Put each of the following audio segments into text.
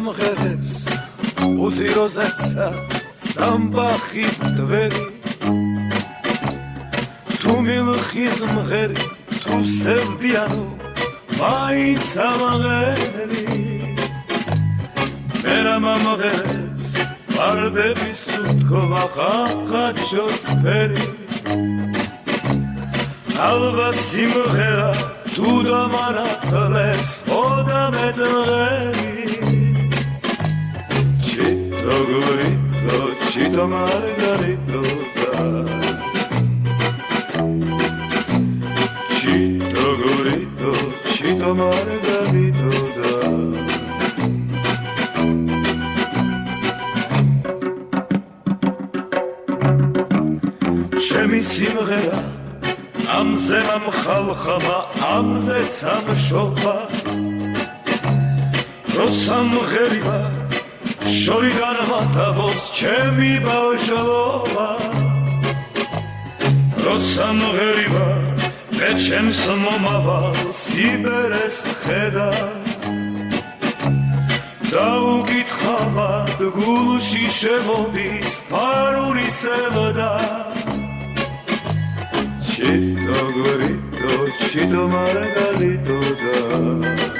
ამღერებს უზიროზეცა სამბახის დვერი თუ მილხის მღერი თუ სევდიანო მაინც ამღერი ამღერებს ვარდების უთქვა ხახაჩოს ფერი ალბათ სიმღერა თუ დამარათლეს ოდამეც მღერი Chito Margarito Chito Gorito Chito Margarito Shemi simghera Amze mam khalkhama Amze tsam shopa Rosam gheriba Შორიდან მათაბობს ჩემი ბავშვობა როცა მღერივა მე ჩემს მომავალ სიბერეს ხედა დაუკითხავად გულში შემოდის ფარული სევდა ჩიტო გორიტო ჩიტო მარგალიტო და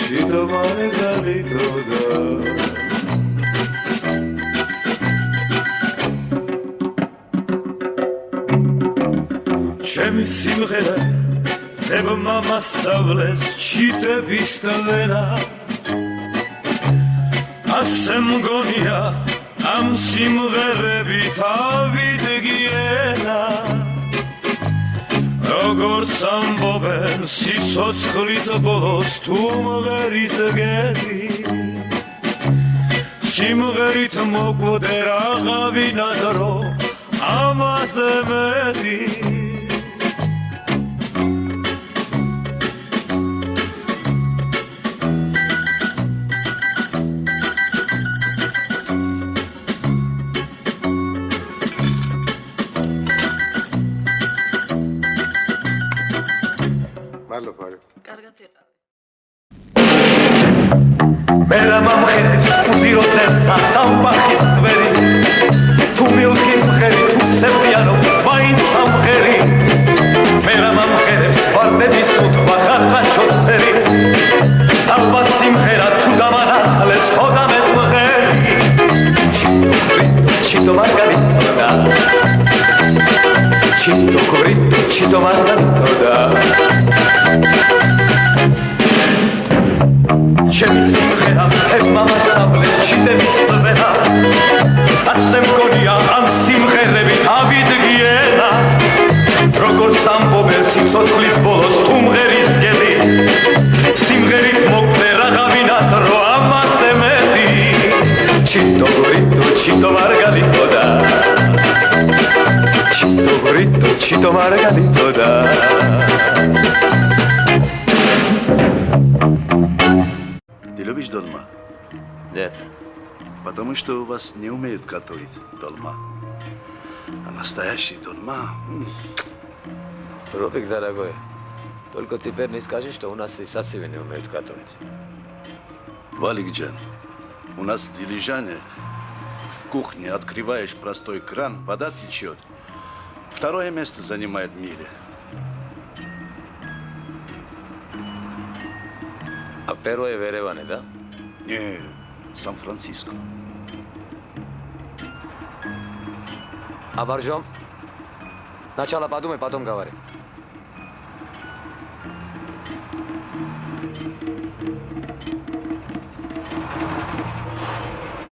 Chito Margarito da Ჩემი სიმღერა დებმა მასწავლეს ჩიტების ტვენა ასე მგონია ამ სიმღერებით ავიდგიენა როგორც ამბობენ სიცოცხლის ბოლოს თუ მღერის გეთი სიმღერით მოკვდე რაღაცა დრო ამაზე მეტი Mera mamღერებს უზიროზეცა სამბახის დვერი თუ მილქის მღერი თუ სევდიანო მაინც სამღერი მერა mamღერებს ვარდების უთქვა ხახაჩოს ფერი ალბათ სიმღერა თუ დამანათლეს ოდამეც მღერი ჩიტო მარგალიტო და ჩიტო გორიტო ჩიტო მარგალიტო და ჩემი სიმღერა ებმა მასწავლეს ჩიტების ტვენა ასე მგონია ამ სიმღერებით ავიდგიენა როგორც ამბობენ სიცოცხლის ბოლოს თუ მღერის გეთი სიმღერით მოკვდე რაღაცა დრო ამაზე მეტი ჩიტო გორიტო ჩიტო მარგალიტო და ჩიტო გორიტო ჩიტო მარგალიტო და Любишь долма? Нет. Потому что у вас не умеют готовить долма. А настоящий долма... Робик, дорогой, только теперь не скажи, что у нас и сосиды не умеют готовить. Валикджан, у нас в Дилижане в кухне открываешь простой кран, вода течет. Второе место занимает в мире. А первое в Ереване, да? Не, Сан-Франциско. А боржом? Сначала подумай, потом говори.